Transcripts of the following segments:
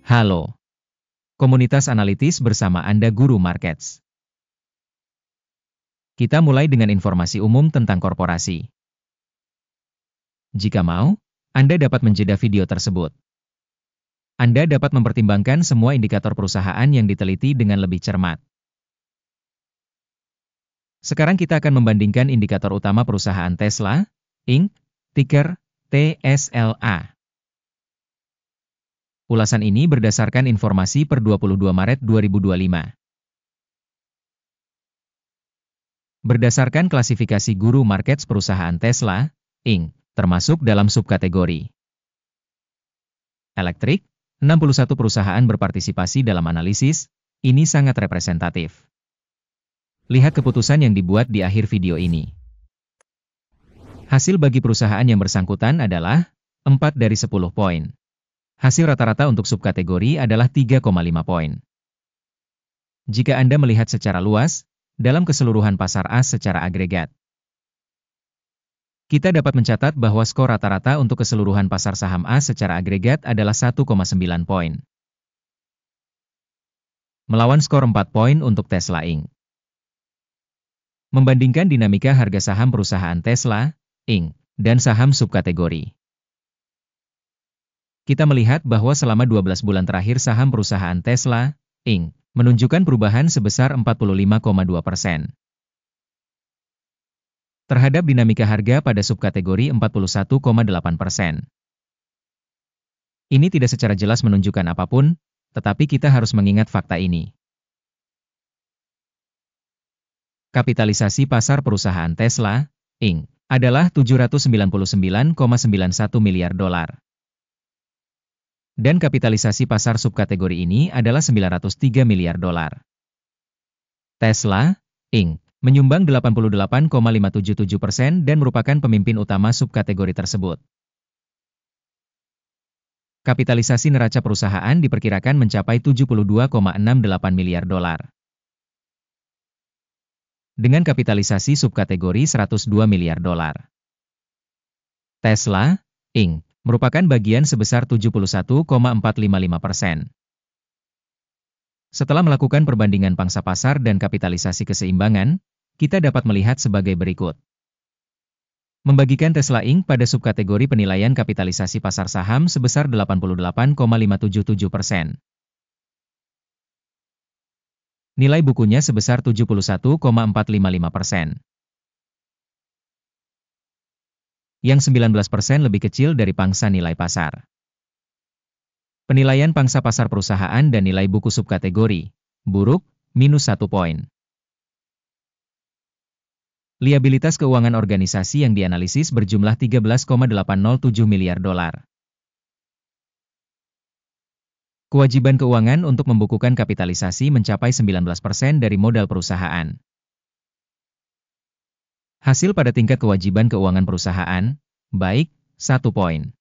Halo, komunitas analitis bersama Anda Guru Markets. Kita mulai dengan informasi umum tentang korporasi. Jika mau, Anda dapat menjeda video tersebut. Anda dapat mempertimbangkan semua indikator perusahaan yang diteliti dengan lebih cermat. Sekarang kita akan membandingkan indikator utama perusahaan Tesla, Inc., ticker TSLA. Ulasan ini berdasarkan informasi per 22 Maret 2025. Berdasarkan klasifikasi Guru Markets perusahaan Tesla, Inc., termasuk dalam subkategori elektrik, 61 perusahaan berpartisipasi dalam analisis, ini sangat representatif. Lihat keputusan yang dibuat di akhir video ini. Hasil bagi perusahaan yang bersangkutan adalah 4 dari 10 poin. Hasil rata-rata untuk subkategori adalah 3,5 poin. Jika Anda melihat secara luas, dalam keseluruhan pasar AS secara agregat, kita dapat mencatat bahwa skor rata-rata untuk keseluruhan pasar saham AS secara agregat adalah 1,9 poin. Melawan skor 4 poin untuk Tesla Inc. Membandingkan dinamika harga saham perusahaan Tesla, Inc., dan saham subkategori. Kita melihat bahwa selama 12 bulan terakhir saham perusahaan Tesla, Inc., menunjukkan perubahan sebesar 45,2%. Terhadap dinamika harga pada subkategori 41,8%. Ini tidak secara jelas menunjukkan apapun, tetapi kita harus mengingat fakta ini. Kapitalisasi pasar perusahaan Tesla, Inc., adalah $799,91 miliar. Dan kapitalisasi pasar subkategori ini adalah $903 miliar. Tesla, Inc., menyumbang 88,577% dan merupakan pemimpin utama subkategori tersebut. Kapitalisasi neraca perusahaan diperkirakan mencapai $72,68 miliar. Dengan kapitalisasi subkategori $102 miliar. Tesla, Inc., merupakan bagian sebesar 71,455%. Setelah melakukan perbandingan pangsa pasar dan kapitalisasi keseimbangan, kita dapat melihat sebagai berikut. Membagikan Tesla Inc. pada subkategori penilaian kapitalisasi pasar saham sebesar 88,577%. Nilai bukunya sebesar 71,455%. Yang 19% lebih kecil dari pangsa nilai pasar. Penilaian pangsa pasar perusahaan dan nilai buku subkategori, buruk, -1 poin. Liabilitas keuangan organisasi yang dianalisis berjumlah $13,807 miliar. Kewajiban keuangan untuk membukukan kapitalisasi mencapai 19% dari modal perusahaan. Hasil pada tingkat kewajiban keuangan perusahaan, baik, 1 poin.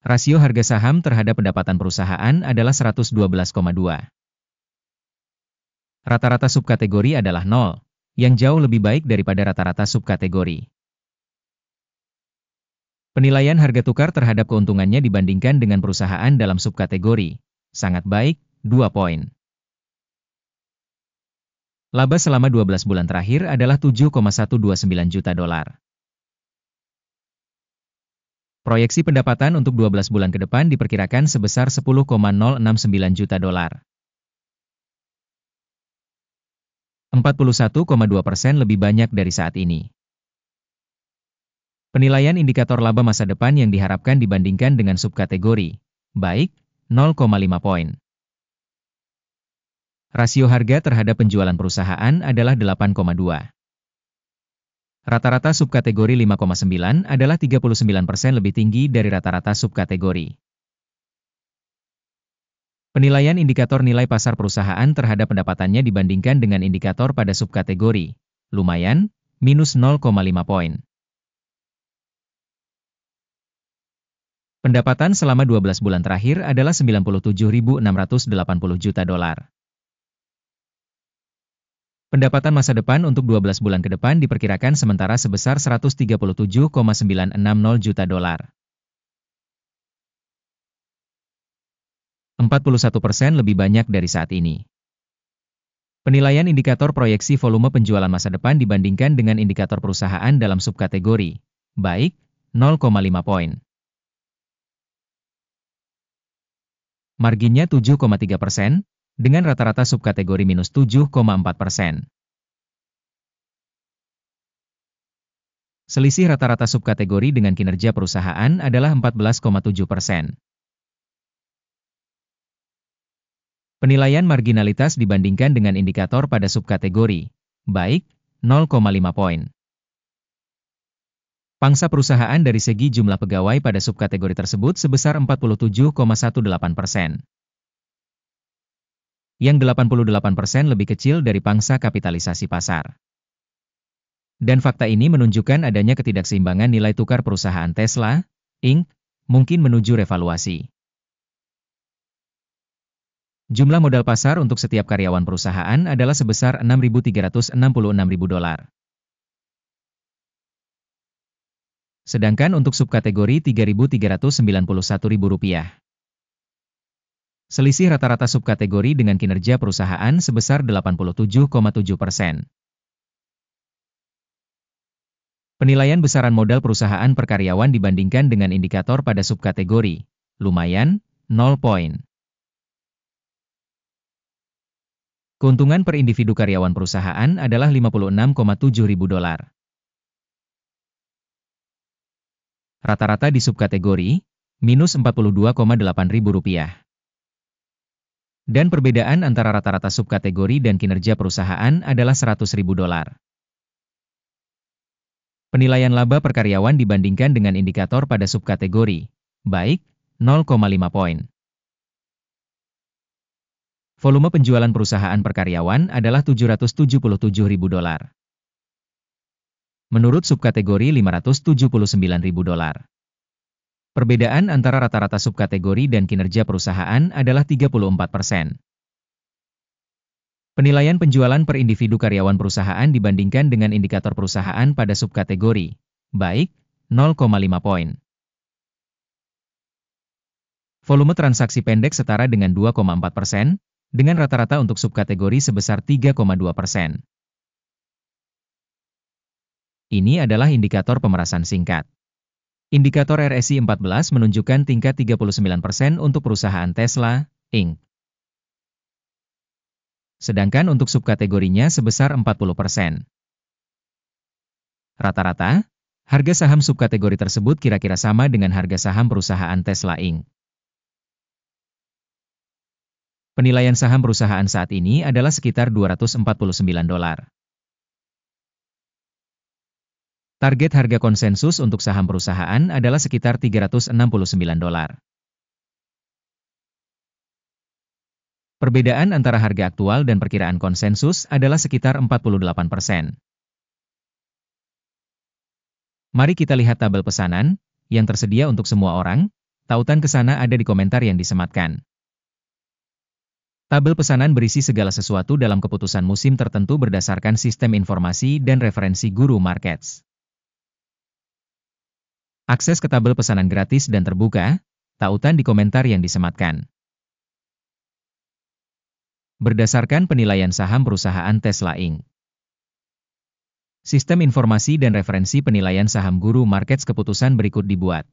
Rasio harga saham terhadap pendapatan perusahaan adalah 112,2. Rata-rata subkategori adalah 0, yang jauh lebih baik daripada rata-rata subkategori. Penilaian harga tukar terhadap keuntungannya dibandingkan dengan perusahaan dalam subkategori, sangat baik, 2 poin. Laba selama 12 bulan terakhir adalah $7,129 juta. Proyeksi pendapatan untuk 12 bulan ke depan diperkirakan sebesar $10,069 juta. 41,2% lebih banyak dari saat ini. Penilaian indikator laba masa depan yang diharapkan dibandingkan dengan subkategori, baik, 0,5 poin. Rasio harga terhadap penjualan perusahaan adalah 8,2. Rata-rata subkategori 5,9 adalah 39% lebih tinggi dari rata-rata subkategori. Penilaian indikator nilai pasar perusahaan terhadap pendapatannya dibandingkan dengan indikator pada subkategori, lumayan, -0,5 poin. Pendapatan selama 12 bulan terakhir adalah $97.680 juta. Pendapatan masa depan untuk 12 bulan ke depan diperkirakan sementara sebesar $137,960 juta. 41% lebih banyak dari saat ini. Penilaian indikator proyeksi volume penjualan masa depan dibandingkan dengan indikator perusahaan dalam subkategori, baik, 0,5 poin. Marginnya 7,3%, dengan rata-rata subkategori minus 7,4%. Selisih rata-rata subkategori dengan kinerja perusahaan adalah 14,7%. Penilaian marginalitas dibandingkan dengan indikator pada subkategori, baik, 0,5 poin. Pangsa perusahaan dari segi jumlah pegawai pada subkategori tersebut sebesar 47,18%. Yang 88% lebih kecil dari pangsa kapitalisasi pasar. Dan fakta ini menunjukkan adanya ketidakseimbangan nilai tukar perusahaan Tesla, Inc., mungkin menuju revaluasi. Jumlah modal pasar untuk setiap karyawan perusahaan adalah sebesar $6.366.000. Sedangkan untuk subkategori $3.391.000. Selisih rata-rata subkategori dengan kinerja perusahaan sebesar 87,7%. Penilaian besaran modal perusahaan per karyawan dibandingkan dengan indikator pada subkategori, lumayan, 0 poin. Keuntungan per individu karyawan perusahaan adalah $56,700. Rata-rata di subkategori, minus $42,800. Dan perbedaan antara rata-rata subkategori dan kinerja perusahaan adalah $100.000. Penilaian laba per karyawan dibandingkan dengan indikator pada subkategori, baik, 0,5 poin. Volume penjualan perusahaan per karyawan adalah $777.000. Menurut subkategori $579.000. Perbedaan antara rata-rata subkategori dan kinerja perusahaan adalah 34%. Penilaian penjualan per individu karyawan perusahaan dibandingkan dengan indikator perusahaan pada subkategori, baik, 0,5 poin. Volume transaksi pendek setara dengan 2,4%, dengan rata-rata untuk subkategori sebesar 3,2%. Ini adalah indikator pemerasan singkat. Indikator RSI 14 menunjukkan tingkat 39% untuk perusahaan Tesla, Inc. Sedangkan untuk subkategorinya sebesar 40%. Rata-rata, harga saham subkategori tersebut kira-kira sama dengan harga saham perusahaan Tesla, Inc. Penilaian saham perusahaan saat ini adalah sekitar $249. Target harga konsensus untuk saham perusahaan adalah sekitar $369. Perbedaan antara harga aktual dan perkiraan konsensus adalah sekitar 48%. Mari kita lihat tabel pesanan, yang tersedia untuk semua orang. Tautan ke sana ada di komentar yang disematkan. Tabel pesanan berisi segala sesuatu dalam keputusan musim tertentu berdasarkan sistem informasi dan referensi Guru Markets. Akses ke tabel pesanan gratis dan terbuka, tautan di komentar yang disematkan. Berdasarkan penilaian saham perusahaan Tesla, Inc. Sistem informasi dan referensi penilaian saham Guru Markets keputusan berikut dibuat.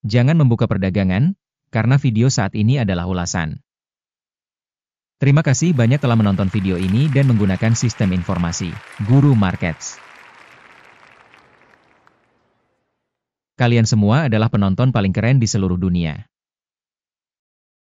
Jangan membuka perdagangan, karena video saat ini adalah ulasan. Terima kasih banyak telah menonton video ini dan menggunakan sistem informasi Guru Markets. Kalian semua adalah penonton paling keren di seluruh dunia.